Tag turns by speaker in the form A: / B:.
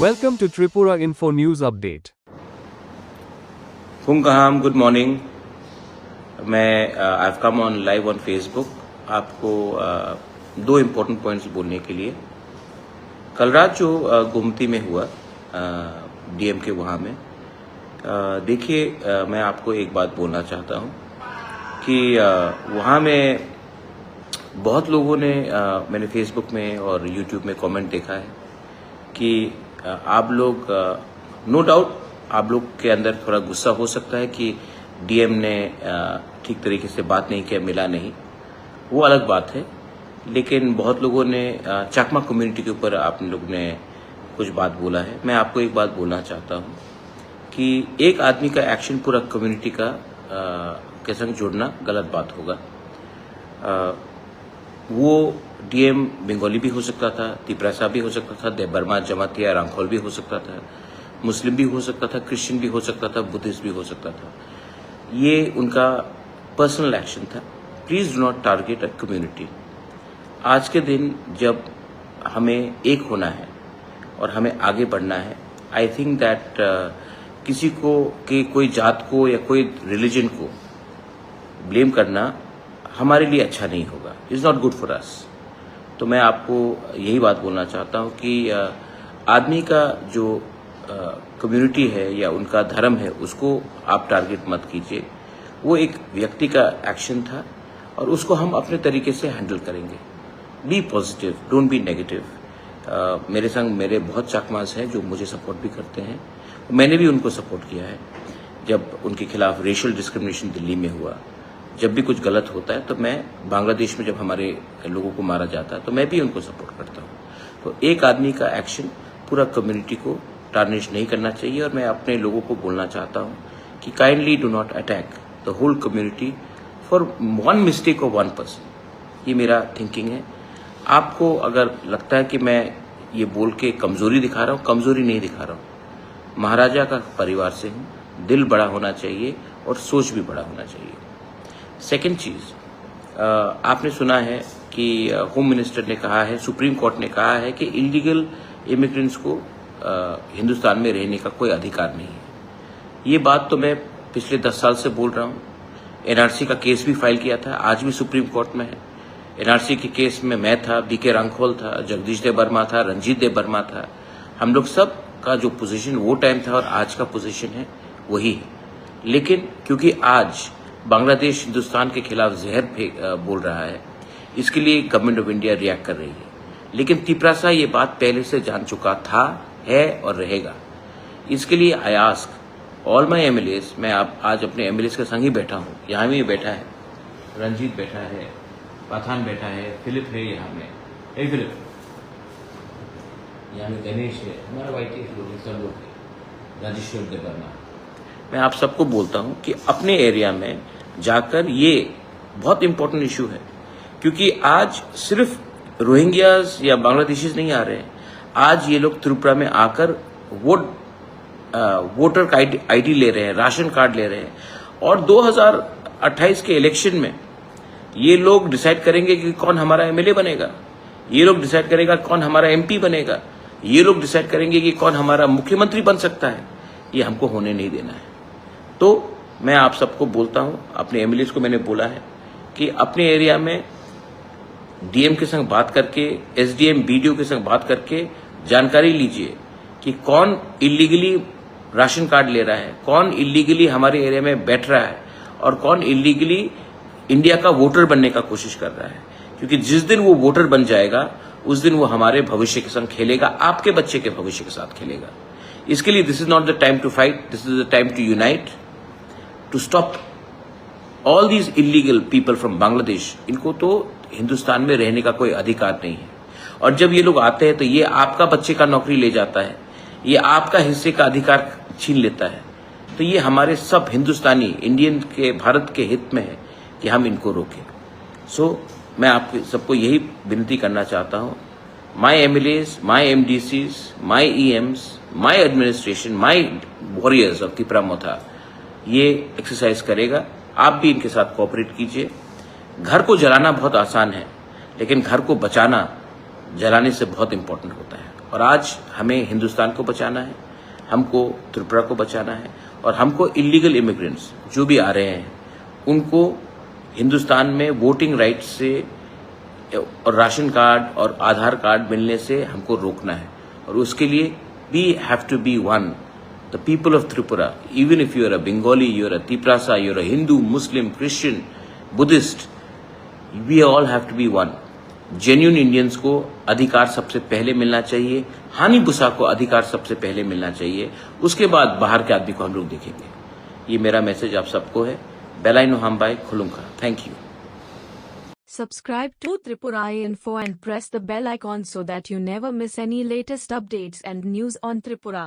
A: Welcome to Tripura Info News Update.
B: Hungaham, good morning. I've come on live on Facebook आपको दो important points बोलने के लिए। कल रात जो गुमती में हुआ डीएम के वहाँ में, देखिए मैं आपको एक बात बोलना चाहता हूँ कि वहाँ में बहुत लोगों ने मैंने फेसबुक में और यूट्यूब में कमेंट देखा है कि आप लोग नो डाउट आप लोग के अंदर थोड़ा गुस्सा हो सकता है कि डीएम ने ठीक तरीके से बात नहीं किया, मिला नहीं, वो अलग बात है। लेकिन बहुत लोगों ने चाकमा कम्युनिटी के ऊपर आप लोग ने कुछ बात बोला है। मैं आपको एक बात बोलना चाहता हूँ कि एक आदमी का एक्शन पूरा कम्युनिटी का के संग जोड़ना गलत बात होगा। वो डीएम बंगाली भी हो सकता था, तिपरासा भी हो सकता था, देबबर्मा जमातिया रांखोल भी हो सकता था, मुस्लिम भी हो सकता था, क्रिश्चियन भी हो सकता था, बुद्धिस्ट भी हो सकता था। ये उनका पर्सनल एक्शन था। Please do not target a community. आज के दिन जब हमें एक होना है और हमें आगे बढ़ना है, आई थिंक दैट किसी को कि कोई जात को या कोई रिलीजन को ब्लेम करना हमारे लिए अच्छा नहीं होगा। Is not good for us. तो मैं आपको यही बात बोलना चाहता हूँ कि आदमी का जो कम्युनिटी है या उनका धर्म है उसको आप टारगेट मत कीजिए। वो एक व्यक्ति का एक्शन था और उसको हम अपने तरीके से हैंडल करेंगे। Be positive, don't be negative. मेरे संग मेरे बहुत चाकमास हैं जो मुझे सपोर्ट भी करते हैं। मैंने भी उनको सपोर्ट किया है जब उनके खिलाफ रेशियल डिस्क्रिमिनेशन दिल्ली में हुआ। जब भी कुछ गलत होता है तो मैं बांग्लादेश में जब हमारे लोगों को मारा जाता है तो मैं भी उनको सपोर्ट करता हूँ। तो एक आदमी का एक्शन पूरा कम्युनिटी को टार्निश नहीं करना चाहिए। और मैं अपने लोगों को बोलना चाहता हूँ कि kindly do not attack the whole community for one mistake of one person. ये मेरा थिंकिंग है। आपको अगर लगता है कि मैं ये बोल के कमजोरी दिखा रहा हूँ, कमजोरी नहीं दिखा रहा हूँ। महाराजा का परिवार से हूँ, दिल बड़ा होना चाहिए और सोच भी बड़ा होना चाहिए। सेकेंड चीज, आपने सुना है कि होम मिनिस्टर ने कहा है, सुप्रीम कोर्ट ने कहा है कि इलीगल इमिग्रेंट्स को हिंदुस्तान में रहने का कोई अधिकार नहीं है। ये बात तो मैं पिछले 10 साल से बोल रहा हूँ। एनआरसी का केस भी फाइल किया था, आज भी सुप्रीम कोर्ट में है। एनआरसी के केस में मैं था, बीके रांखोल था, जगदीश देबबर्मा था, रंजीत देबबर्मा था। हम लोग सब का जो पोजीशन वो टाइम था और आज का पोजीशन है वही है। लेकिन क्योंकि आज बांग्लादेश हिंदुस्तान के खिलाफ जहर बोल रहा है, इसके लिए गवर्नमेंट ऑफ इंडिया रिएक्ट कर रही है। लेकिन तिपरासा ये बात पहले से जान चुका था, है और रहेगा। इसके लिए I ask all my MLAs, मैं आज अपने एमएलएस के संग ही बैठा हूँ। यहाँ भी बैठा है, रंजीत बैठा है, पठान बैठा है, फिलिप है यहाँ में, ए फिलिप, यहाँ में गणेश है, हमारा वाइटी सब लोग, राजेश्वर देबबर्मा। मैं आप सबको बोलता हूँ कि अपने एरिया में जाकर, ये बहुत इंपॉर्टेंट इशू है क्योंकि आज सिर्फ रोहिंग्याज या बांग्लादेशीज नहीं आ रहे हैं। आज ये लोग त्रिपुरा में आकर वोटर आईडी ले रहे हैं, राशन कार्ड ले रहे हैं। और 2028 के इलेक्शन में ये लोग डिसाइड करेंगे कि कौन हमारा एमएलए बनेगा। ये लोग डिसाइड करेगा कौन हमारा एमपी बनेगा। ये लोग डिसाइड करेंगे कि कौन हमारा मुख्यमंत्री बन सकता है। ये हमको होने नहीं देना है। तो मैं आप सबको बोलता हूं, अपने एमएलएस को मैंने बोला है कि अपने एरिया में डीएम के संग बात करके, एसडीएम बीडीओ के संग बात करके जानकारी लीजिए कि कौन इलीगली राशन कार्ड ले रहा है, कौन इलीगली हमारे एरिया में बैठ रहा है और कौन इलीगली इंडिया का वोटर बनने का कोशिश कर रहा है। क्योंकि जिस दिन वो वोटर बन जाएगा उस दिन वो हमारे भविष्य के संग खेलेगा, आपके बच्चे के भविष्य के साथ खेलेगा। इसके लिए this is not the time to fight, this is the time to unite, to stop all these illegal people from Bangladesh. इनको तो हिंदुस्तान में रहने का कोई अधिकार नहीं है। और जब ये लोग आते हैं तो ये आपका बच्चे का नौकरी ले जाता है, ये आपका हिस्से का अधिकार छीन लेता है। तो ये हमारे सब हिंदुस्तानी, इंडियन के, भारत के हित में है कि हम इनको रोकें। सो मैं आप सबको यही विनती करना चाहता हूँ, my MLAs, my MDCs, my EMs, my administration, my warriors of Tripura Motha ये एक्सरसाइज करेगा। आप भी इनके साथ कोऑपरेट कीजिए। घर को जलाना बहुत आसान है, लेकिन घर को बचाना जलाने से बहुत इंपॉर्टेंट होता है। और आज हमें हिंदुस्तान को बचाना है, हमको त्रिपुरा को बचाना है और हमको इलीगल इमिग्रेंट्स जो भी आ रहे हैं उनको हिंदुस्तान में वोटिंग राइट से और राशन कार्ड और आधार कार्ड मिलने से हमको रोकना है। और उसके लिए we have to be one, the people of Tripura, even if you are a Bengali, you are a Tiprasa, you are a Hindu, Muslim, Christian, Buddhist, we all have to be one. Genuine Indians को अधिकार सबसे पहले मिलना चाहिए, हानि बुसा को अधिकार सबसे पहले मिलना चाहिए, उसके बाद बाहर के आदमी को हम लोग देखेंगे। ये मेरा मैसेज आप सबको है। बेलाइनो हमबाई खुलुंगा। Thank you.
C: Subscribe to Tripura Info and press the bell icon so that you never miss any latest updates and news on Tripura.